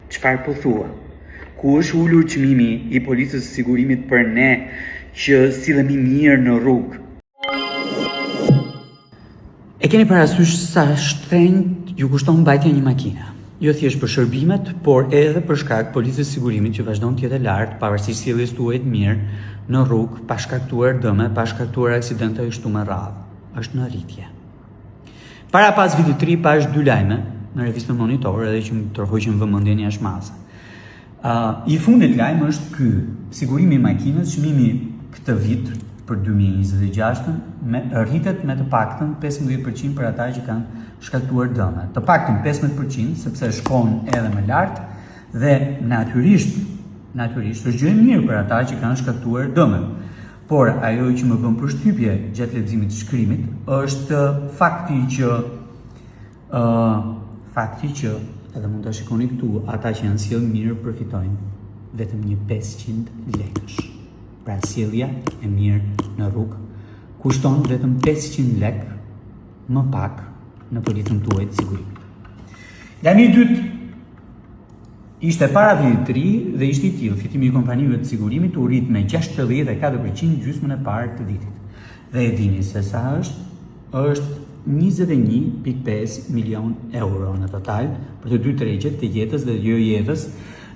Çfarë po thua? Ku është ulur çmimi i policës së sigurimit për ne që sillemi mirë në rrugë? E keni parasysh sa shtrenjtë ju kushton mbajtja një makine? Jo thjesht për shërbimet, por edhe për shkak policës së sigurimit që vazhdon të jetë lart, pavarësisht sjelljes tuaj të mirë në rrugë, pa shkaktuar dëme, pa shkaktuar aksidente kështu me radhë. Është në rritje. Para pas vitit të ri pash 2 lajme në revistën Monitor edhe që më tërhoqën vëmendjen jashtë mase. I fundit lajm është ky: sigurimi i makinës, çmimi këtë vit për 2026 rritet me të paktën 15% për ata që kanë shkaktuar dëme. Të paktën 15% sepse shkon edhe më lart dhe natyrisht është gjë e mirë për ata që kanë shkaktuar dëme. Por ajo që më bën përshtypje gjatë leximit të shkrimit është fakti që edhe mund ta shikoni këtu, ata që janë sjellë mirë përfitojnë vetëm një 500 lekësh. Pra sjellja e mirë në rrugë kushton vetëm 500 lekë më pak në policën tuaj të sigurimit. Lajmi i dytë ishte para vitit të ri dhe ishte i tillë: fitimi i kompanive të sigurimit u rrit me 64% gjysmën e parë të vitit. Dhe e dini se sa është 21.5 milion euro në total për të dy tregjet, të jetës dhe jo jetës,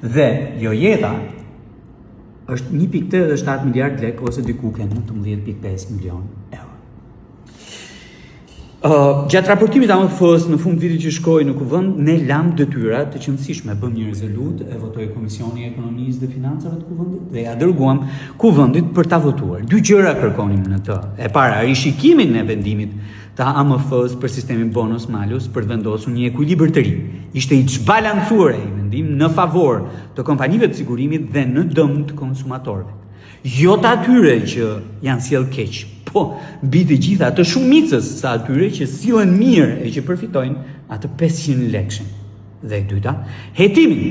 dhe jo jeta është 1.87 miliard lek ose diku ke 19.5 milion euro. Gjatë raportimit AMF-s në fund vitit që shkoi në kuvend, ne lam detyra të qëndësishme, bëm një rezolut, e votoi Komisioni i Ekonomisë dhe Financave të kuvendit dhe ja dërguam kuvendit për ta votuar. 2 gjëra kërkonim në të. E para, rishikimin e vendimit të AMF-s për sistemin bonus malus për të vendosur një ekuilibër të ri. Ishte i çbalancuar ai vendim në favor të kompanive të sigurimit dhe në dëm të konsumatorëve. Jo të atyre që janë sjell keq, po mbi të gjitha të shumicës së atyre që sillen mirë e që përfitojnë atë 500 lekëshin. Dhe e dyta, hetimin.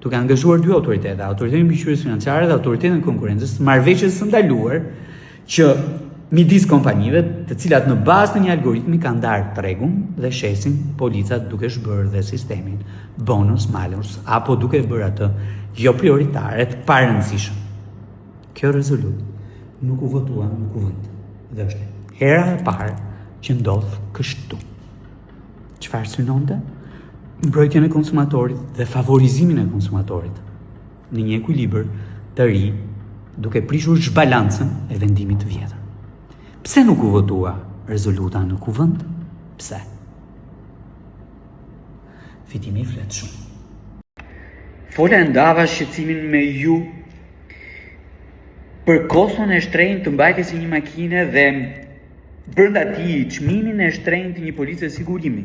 Duke angazhuar 2 autoritete, Autoritetin Mbikëqyrjes Financiare dhe Autoritetin e Konkurrencës, marrëveshjes së ndaluar që midis kompanive, të cilat në bazë të një algoritmi kanë ndarë tregun dhe shesin policat duke shbërë dhe sistemin bonus malus apo duke bërë atë jo prioritare të parëndësishëm. Kjo rezolut nuk u votua në kuvend dhe është hera e parë që ndodh kështu. Çfarë synonte? Mbrojtjen e konsumatorit dhe favorizimin e konsumatorit në një ekuilibër të ri, duke prishur zhbalancën e vendimit të vjetër. Pse nuk u votua rezoluta në kuvend? Pse? Fitimi flet shumë. Fola ndava shqetësimin me ju për koston e shtrenjtë të mbajtjes së një makine dhe brenda tij çmimin e shtrenjtë të një policie sigurimi.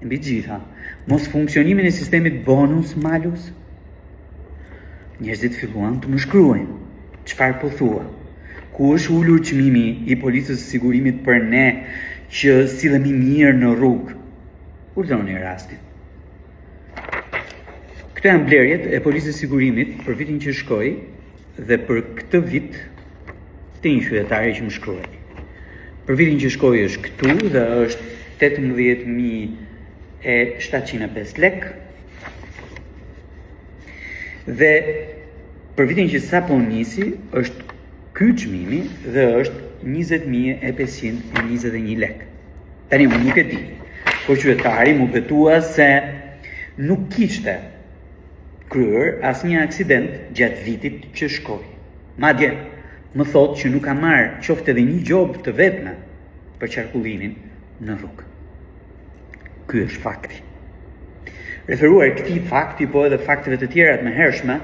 Mbi të gjitha, mos funksionimin e sistemit bonus malus. Njerëzit filluan të më shkruajnë. Çfarë po thua? Ku është ulur çmimi i policës së sigurimit për ne që sillemi mirë në rrugë? Urdhëroni rastin. Këto janë blerjet e policës së sigurimit për vitin që shkoi dhe për këtë vit të një qytetari që më shkruaj. Për vitin që shkoi është këtu dhe është 18.705 lek. Dhe për vitin që sapo nisi është ky çmimi dhe është 20.521 lek. Tani unë nuk e di, por qytetari mu betua se nuk kishte kryer asnjë aksident gjatë vitit që shkoi. Madje më thotë që nuk ka marrë qoftë edhe një gjobë të vetme për qarkullimin në rrugë. Ky është fakti. Referuar këtij fakti, po edhe fakteve të tjera të mëhershme,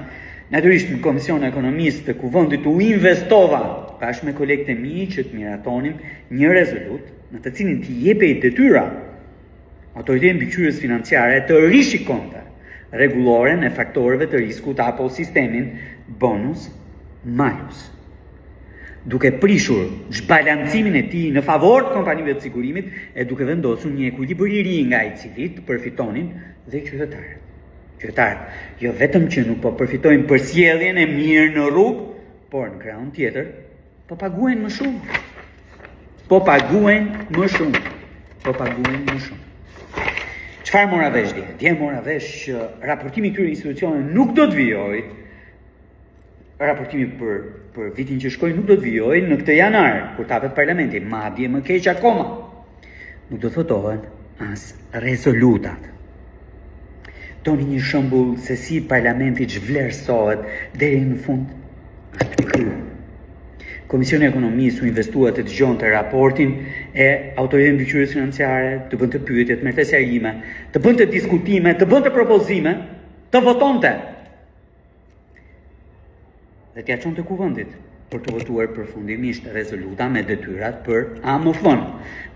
natyrisht në Komisionin e Ekonomisë të Kuvendit u investova bashkë me kolegët e mi që të miratonim një rezolut në të cilin t'i jepej detyra Autoritetin Mbikëqyrjes Financiare të rishikonte rregulloren e faktorëve të riskut apo sistemin bonus malus, duke prishur zhbalancimin e tij në favor të kompanive të sigurimit e duke vendosur një ekuilibër i ri nga i cili të përfitonin dhe qytetarët. Qytetarët jo vetëm që nuk po përfitojnë për sjelljen e mirë në rrugë, por në krahun tjetër po paguajnë më shumë. Çfarë mora vesh dje? Dje mora vesh që raportimi këtyre institucioneve nuk do të vijojë, raportimi për vitin që shkoi nuk do të vijojë në këtë janar, kur të hapet parlamenti, madje më keq akoma. Nuk do të votohen as rezolutat. Doni një shembull se si parlamenti zhvlerësohet deri në fund? Është ky. Komisioni i Ekonomisë u investua të dëgjonte raportin e Autoritetit Mbikëqyrjes Financiare, të bënte pyetje, të merrte serime, të bënte diskutime, të bënte propozime, të votonte. Dhe t'ia çonte kuvendit për të votuar përfundimisht rezoluta me detyrat për AMF-n,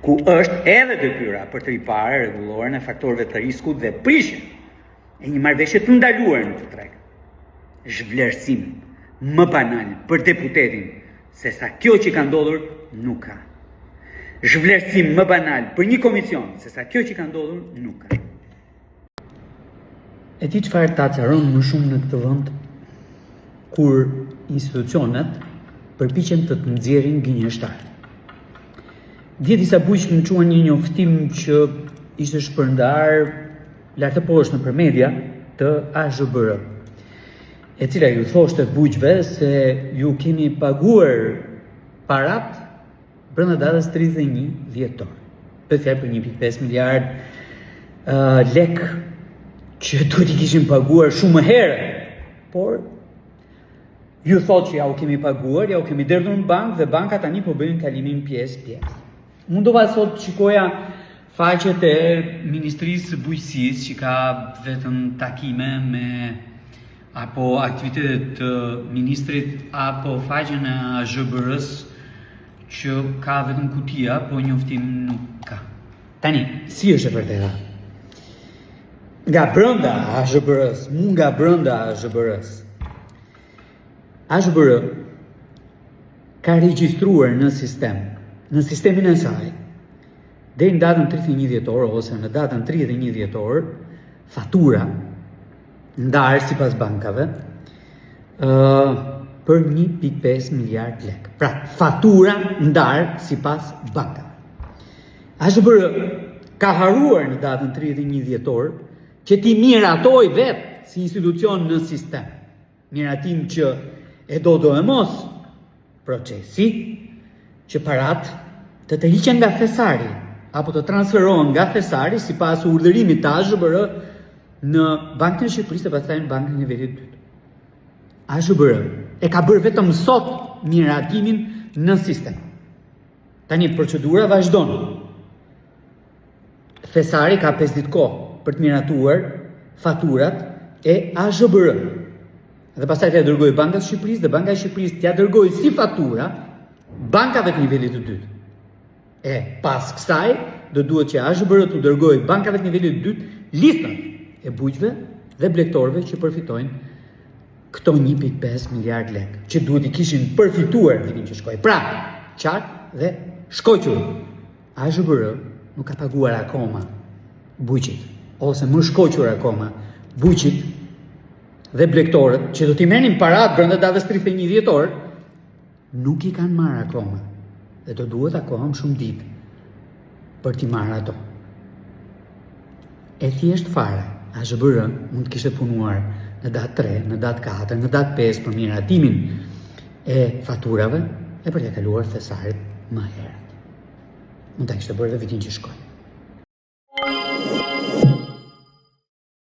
ku është edhe detyra për të riparë rregulloren e faktorëve të riskut dhe prishjen e një marrëveshje të ndaluar në të treg. Zhvlerësim më banal për deputetin se sa kjo që ka ndodhur nuk ka. Zhvlerësim më banal për një komisión se sa kjo që ka ndodhur nuk ka. E ti çfarë ta acaron më shumë në këtë vend kur institucionet përpiqen të nxjerrin gënjeshtar. Dje disa bujq më quan një njoftim që ishte shpërndar lart e poshtë nëpër media të AZBR, e cila ju thoshte bujqve se ju keni paguar parat brenda datës 31 dhjetor. Për fjalë për 1.5 miliard lek që duhet i kishin paguar shumë më herë, por ju thot që ja u kemi paguar, ja u kemi derdhur në bankë dhe banka tani po bëjnë kalimin pjesë. Mundova sot shikoja faqet e Ministrisë së Bujqësisë që ka vetëm takime me apo aktivitetet të ministrit apo faqen e AZBR-s që ka vetëm kutia, po njoftim nuk ka. Tani, si është e vërteta? Nga brenda AZBR-s, nga brenda AZBR-s. AZBR ka regjistruar në sistemin e saj, deri në datën 31 dhjetor ose në datën 31 dhjetor, fatura ndarë sipas bankave për 1.5 miliard lek. Pra, fatura ndarë sipas bankave. AZBR ka haruar në datën 31 dhjetor që ti miratoj vetë si institucion në sistem. Miratim që e do e mos procesi që parat të hiqen nga thesari apo të transferohen nga thesari sipas urdhërimit të AZBR në Bankën e Shqipërisë dhe pastaj në Bankën e Nivelit 2. AZBR e ka bërë vetëm sot miratimin në sistem. Tani procedura vazhdon. Thesari ka 5 ditë kohë për të miratuar faturat e AZBR. Dhe pastaj t'ia dërgoj Bankës së Shqipërisë dhe Banka e Shqipërisë t'ia dërgoj si fatura bankave të nivelit të dytë. E pas kësaj do duhet që AZBR t'u dërgoj bankave të nivelit të dytë listat e bujqve dhe blegtorëve që përfitojnë këto 1.5 miliard lek, që duhet i kishin përfituar vitin që shkoi. Pra, qartë dhe shkoqur. AZBR nuk ka paguar akoma bujqit, ose më shkoqur akoma bujqit dhe blegtorët që do t'i merrnin parat brenda datës 31 dhjetor, nuk i kanë marrë akoma. Dhe do duhet akoma shumë ditë për t'i marrë ato. E thjesht fare, AZBR mund të kishte punuar në datë 3, në datë 4, në datë 5 për miratimin e faturave e për t'ia kaluar thesarit më herët. Mund ta kishte bërë dhe vitin që shkoi.